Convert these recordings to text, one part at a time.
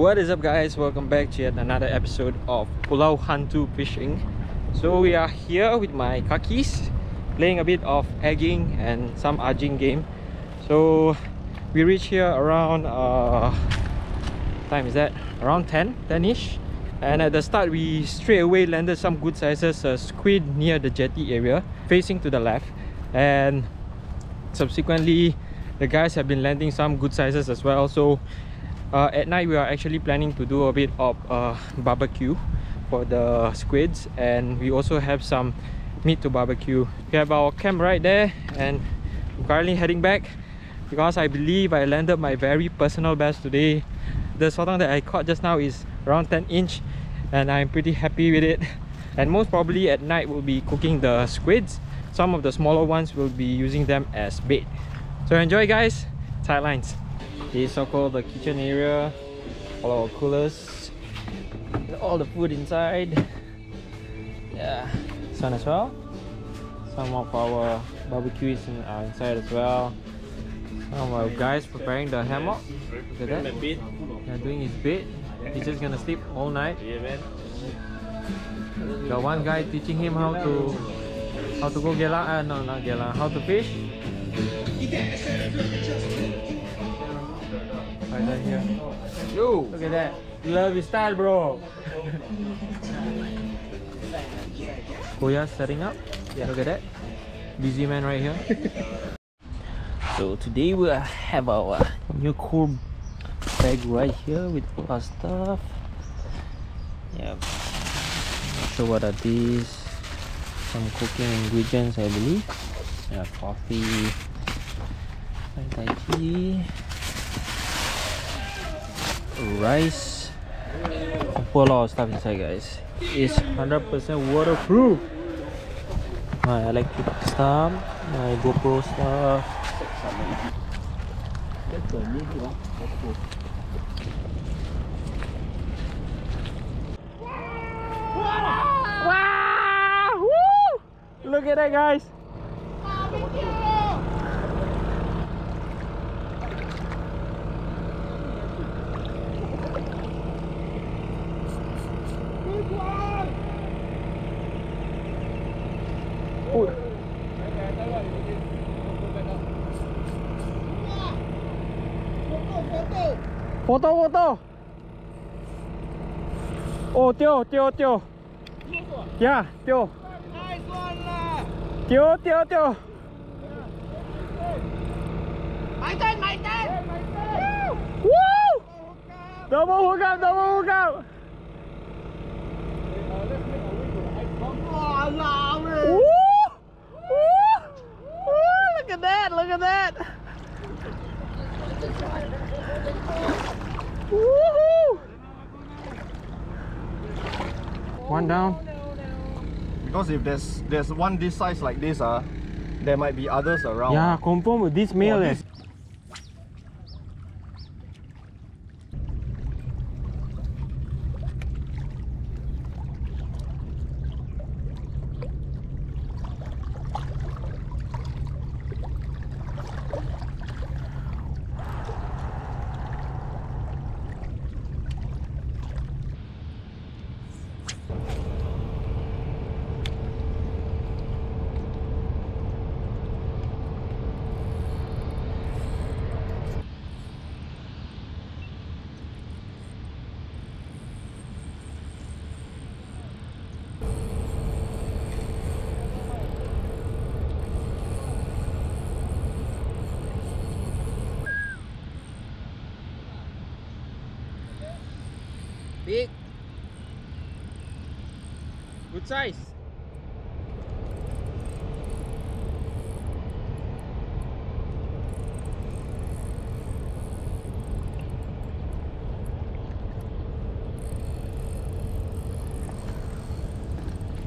What is up guys, welcome back to yet another episode of Pulau Hantu Fishing. So we are here with my kakis playing a bit of Eging and some Ajing game. So we reached here around time is that around 10ish, and at the start we straight away landed some good sizes squid near the jetty area facing to the left, and subsequently the guys have been landing some good sizes as well. So at night we are actually planning to do a bit of barbecue for the squids, and we also have some meat to barbecue. We have our camp right there, and I'm currently heading back because I believe I landed my very personal best today. The sotong that I caught just now is around 10-inch, and I'm pretty happy with it. And most probably at night we'll be cooking the squids. Some of the smaller ones will be using them as bait. So enjoy guys, tight lines. This is so-called the kitchen area, all our coolers, all the food inside. Yeah, sun as well. Some of our barbecue is inside as well. Some of our guys preparing the hammock. Look at that. They're doing his bait. He's just gonna sleep all night. The one guy teaching him how to go gelang, no not gelang, how to fish. Right here. Yo, look at that. Love his style, bro. Koya setting up. Yeah. Look at that. Busy man right here. So today we have our new cool bag right here with all our stuff. Yeah. Not sure what are these. Some cooking ingredients, I believe. Yeah, coffee, tai chi, rice. I put a lot of stuff inside, guys. It's 100% waterproof. My electric stuff, my GoPro stuff. Wow! Woo! Look at that, guys. Photo. Oh, Teo. Yeah, Teo. Nice one, Teo. My turn. Woo! Double hook up. Woo! Look at that. Woohoo! One down. Because if there's one this size like this, there might be others around. Yeah, confirm with this male. Big. Good size.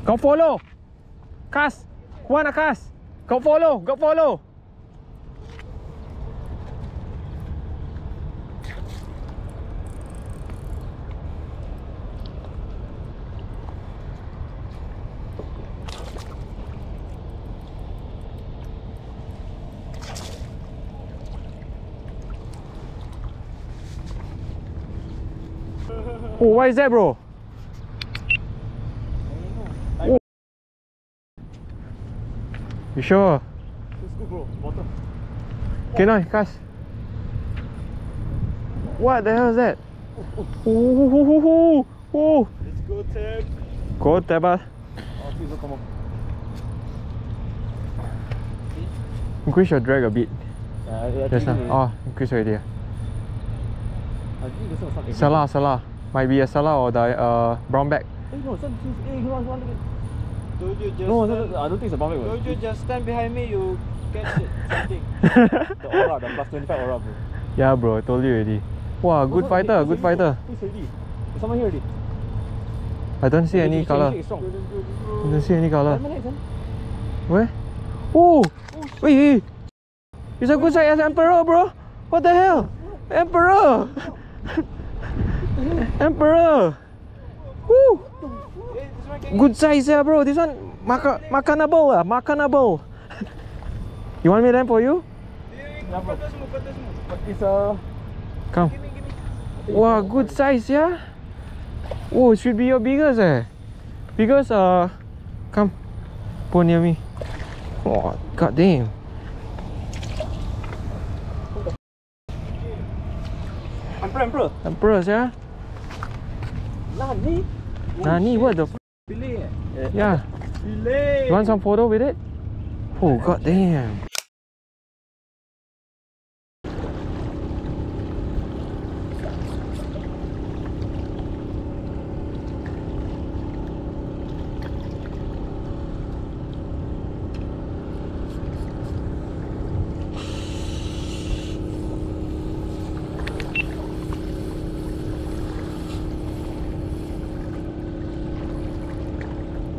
Go follow. Cast. Wanna cast. Go follow. Oh, what is that, bro? Oh. You sure? It's good, bro. Water. Okay, no, cast. What the hell is that? Oh. Let's go, Tab. Go, Teba. Oh, please don't come up. Increase your drag a bit. Just now. I Oh, increase already. think this one was something. Salah. Might be a Salah or the brown bag. No, it's one again. Don't you just No, stand, I don't think it's a bomb bag. don't you just stand behind me, you catch it, something. The aura, the plus 25 aura, bro. Yeah, bro, I told you already. Wow, good fighter, good fighter. Who's ready? There's someone here already. I don't see any color. It's strong. I don't see any color. Diamond X, huh? Where? Oh! Wait! It's a good size as Emperor, bro! What the hell? Emperor! Emperor! Woo! Good size, yeah, bro. This one makanable, makanable. You want me then for you? Yeah, bro. It's a... Come. Wow, good size, yeah. Oh, it should be your biggest, Biggest, come. Put near me. Oh, god damn. Emperor, yeah. Nani, what the f? Yeah. You want some photo with it? Oh, god damn.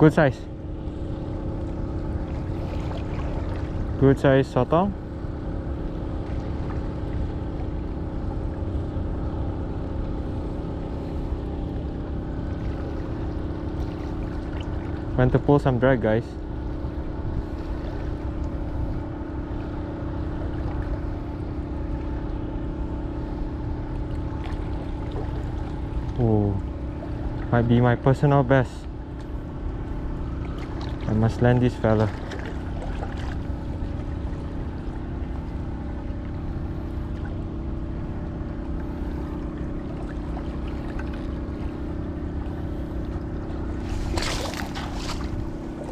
Good size. Good size Sotong. Went to pull some drag, guys. Oh, might be my personal best. I must land this fella.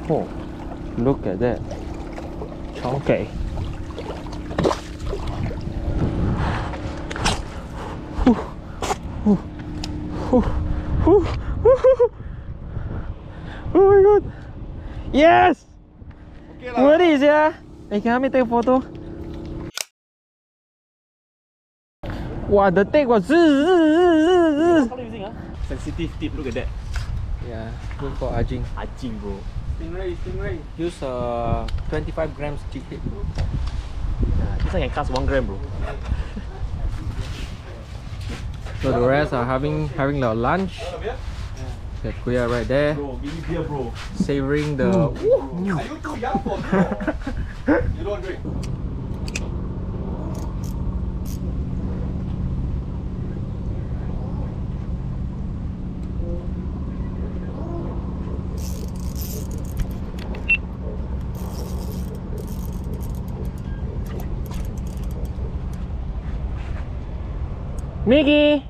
Oh, look at that. Okay. Oh my god. Yes! Okay, What is it? Hey, can I take a photo? Wow, the take was. What color are you using, huh? Sensitive tip, look at that. Yeah, good for Ajing. Ajing, bro. Stingray. Use 25 grams jighead. This one can cast 1 gram, bro. So the rest are having their lunch. The kuya right there, Bro, give me beer, bro. savoring the. Are you too young for me, bro? You don't drink. Mickey!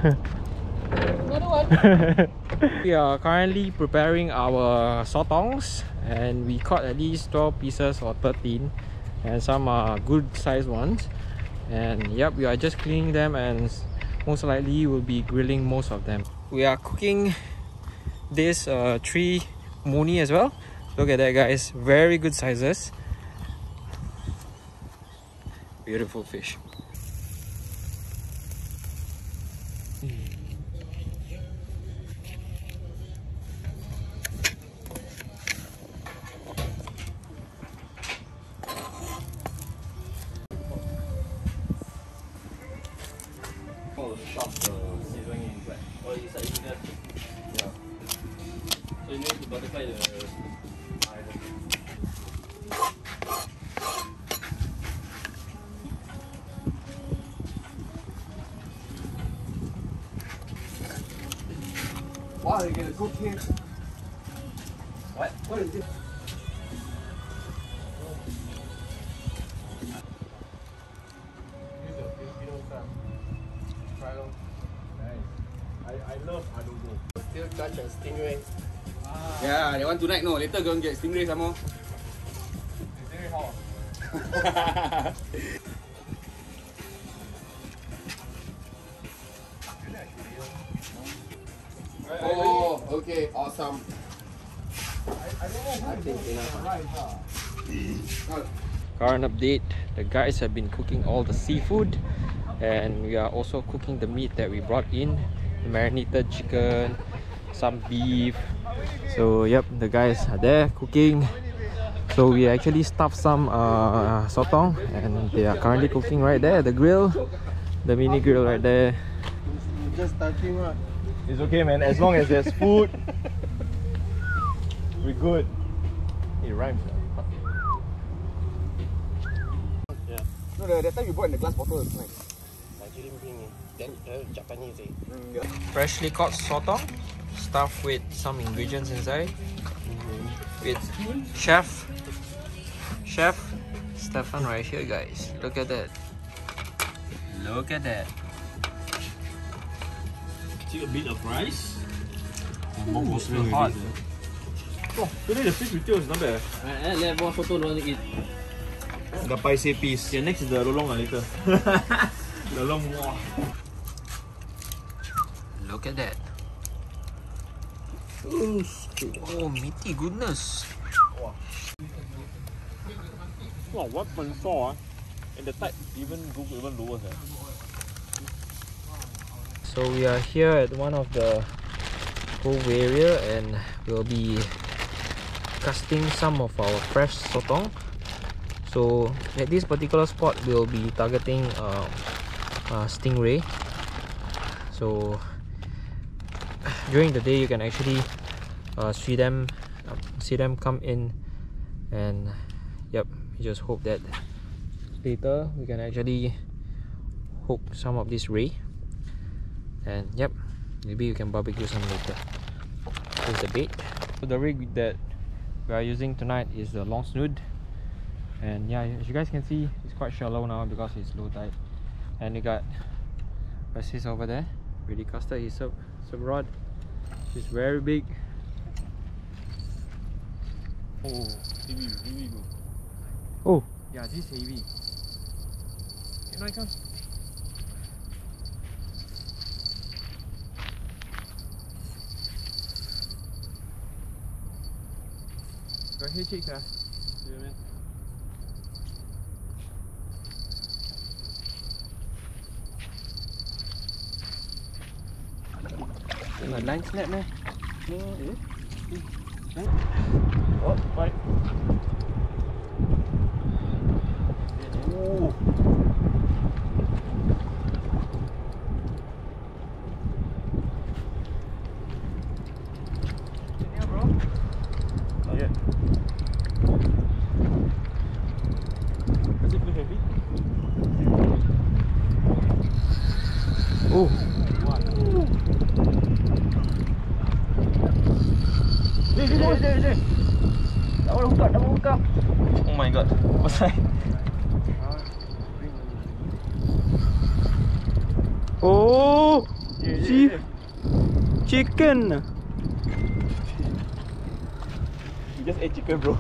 Another one. We are currently preparing our sotongs, and we caught at least 12 pieces or 13, and some are good sized ones. And yep, we are just cleaning them, and most likely we'll be grilling most of them. We are cooking this 3 muni as well. Look at that, guys, very good sizes. Beautiful fish. to shove the seasoning inside. Oh, it's like that. Yeah. So you need to butterfly the island. Wow, they get a cook here. What? What is this? I love adobo. Still catch a stingray. Yeah, they want tonight. No, later go and get stingray some more. Stingray how? Oh, okay, awesome. I don't know who the rice. Current update, the guys have been cooking all the seafood, and we are also cooking the meat that we brought in, the marinated chicken, some beef. So yep, the guys are there cooking. So we actually stuffed some sotong, and they are currently cooking right there, the grill, the mini grill right there. Just touching right. It's okay, man. As long as there's food, we're good. It rhymes. Yeah. No, that time you bought in the glass bottle is nice. Nigerian being then Japanese. Freshly caught sotong, stuffed with some ingredients inside. With Chef Stefan right here, guys. Look at that. Look at that. Take a bit of rice. Ooh, still hot. Oh, today the fish with tail is not bad. Let one photo don't eat. The paise piece. Okay, next is the lolong later. Lolong, wow. Look at that. Oh, meaty goodness. Wow, 1.4 and the tide even go even lower. So we are here at one of the cove area, and we'll be casting some of our fresh sotong. So at this particular spot, we'll be targeting stingray. So during the day, you can actually see them come in, and yep, we just hope that later we can actually hook some of this ray, and yep, maybe you can barbecue some later. Here's the bait. So the rig that we are using tonight is the long snood, and yeah, as you guys can see, it's quite shallow now because it's low tide. And you got Bessie over there, really casted his sub rod. She's very big. Oh, heavy, bro. Oh, Yeah, this is heavy. Can I come? Got here, chicks, ah. Yeah, man. my line snap man. Oh, right. Ooh. Yeah, bro. Not yet. Is it too heavy? Oh. Oh my god, what's that? Oh, chicken. You just ate chicken, bro.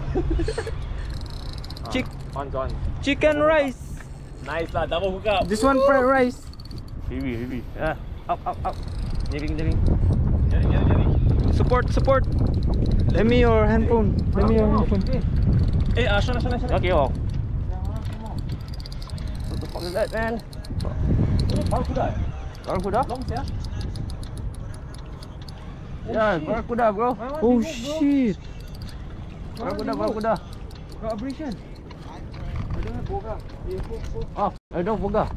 On. Chicken rice. Nice lah, double hook up. This one fried rice. Heavy. Yeah, up. Jaring. Jari. Support. Let me your handphone. Eh, sana. Okay, oh. What the fuck is that, man? Barracuda? Long sia. Yeah, barracuda, bro. Oh shit. Barracuda. Got abrasion. I don't have boga. Oh, I don't forget.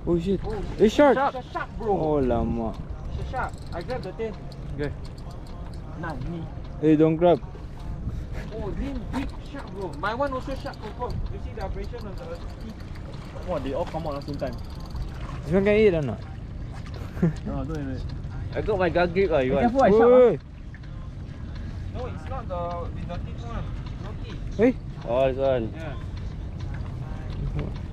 Oh shit. It's shark. Shark, bro. Oh lama. It's a shark. I grab the tail. Okay. Nah, me. Hey, don't grab. Oh, big shark, bro. My one also shark, confirm. You see the abrasion on the teeth? Oh, they all come out at the same time. This one can eat or not? No, don't even. I got my gun grip. You want? Careful, I Oi. No, it's not the teeth one. No teeth. Hey, Oh, this one. Yeah.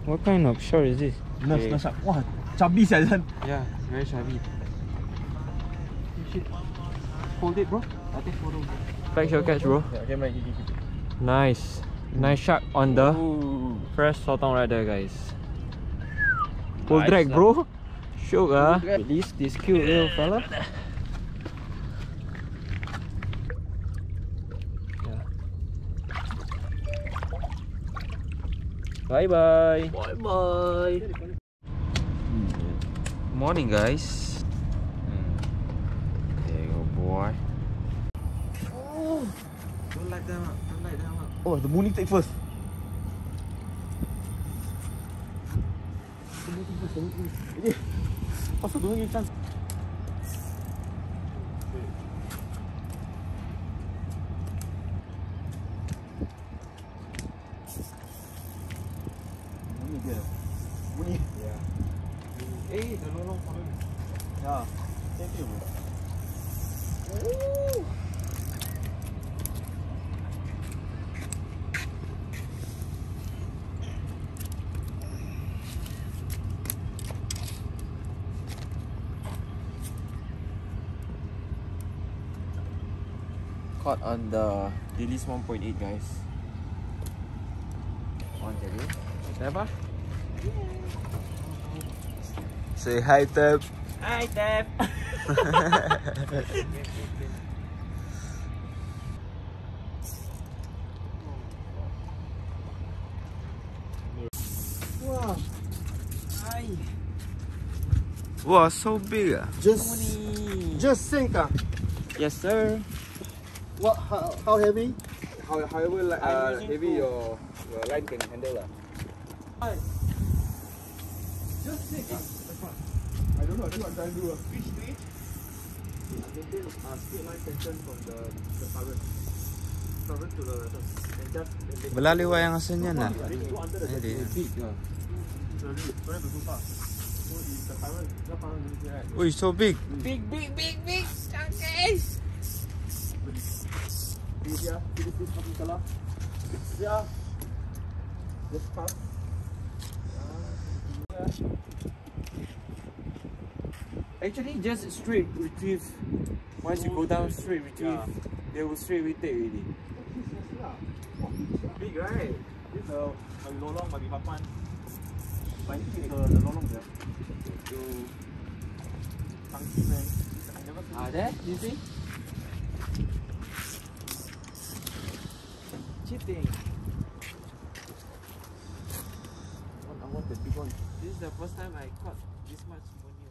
what kind of shark is this? No shark. Wow, chubby sia. Yeah, very chubby. Shit. Hold it, bro. I'll take photo. Back your catch, bro. Yeah, okay, man. Keep it. Nice. Nice shark on the Ooh. fresh sotong right there, guys. Full Nice, drag, lah. bro. Shook, ah. Release this cute little fella. Yeah. Bye bye. Bye bye. Morning, guys. There you go, boy. Don't light them up. Don't light them up. Oh, the mooning take first. Pasal tu lagi chance. Bunyi dia. Bunyi. Yeah. Hey, the lolong coming. Ya. Thank you, bro. Caught on the Dilis 1.8, guys. On jadi. Siapa? Say hi, Tab. Hi, Tab. Wow. Hi. Wow, so big. Just sink. Yes, sir. What? How heavy? However, like, heavy your line can handle. Hi. Just sink. I don't know. I think I'm trying to do a fish speed. Maintain straight line tension from the current. Current to the and just. Belaliwa yang asalnya na. Oh, it's so big. Big. Okay. Actually, just straight retrieve. Once you go down straight retrieve, they will straight away take already. Big, right? This lolong bagi papan. Banyak the lolong there. To funky man. I never seen. There, you see? Cheating. I want the big one. This is the first time I caught this much money.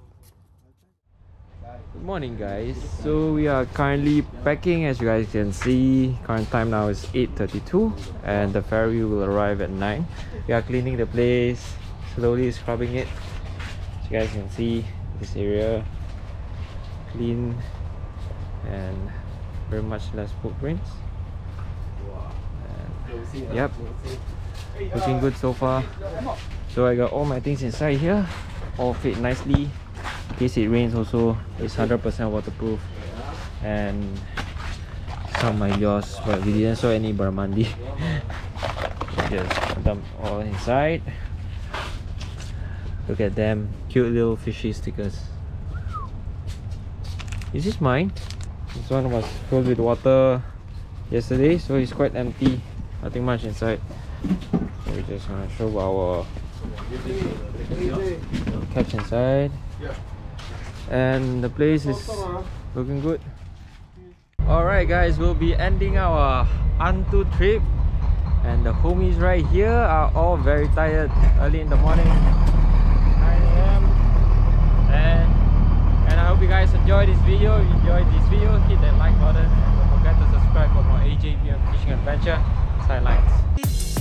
Good morning, guys. So we are currently packing, as you guys can see. Current time now is 8:32 and the ferry will arrive at 9. We are cleaning the place, slowly scrubbing it. As you guys can see, this area clean and very much less footprints. And, yep, looking good so far. So I got all my things inside here, all fit nicely. In case it rains also, it's 100% waterproof. And some of my yours, but we didn't saw any barmandi. Just dump all inside. Look at them, cute little fishy stickers. Is this mine? This one was filled with water yesterday, so it's quite empty, nothing much inside. So we're just gonna show our caps inside. And the place is looking good. Alright guys, we'll be ending our Hantu trip, and the homies right here are all very tired. Early in the morning, 9 AM. And I hope you guys enjoyed this video. If you enjoyed this video, hit that like button and don't forget to subscribe for more AJVM fishing adventure sidelines.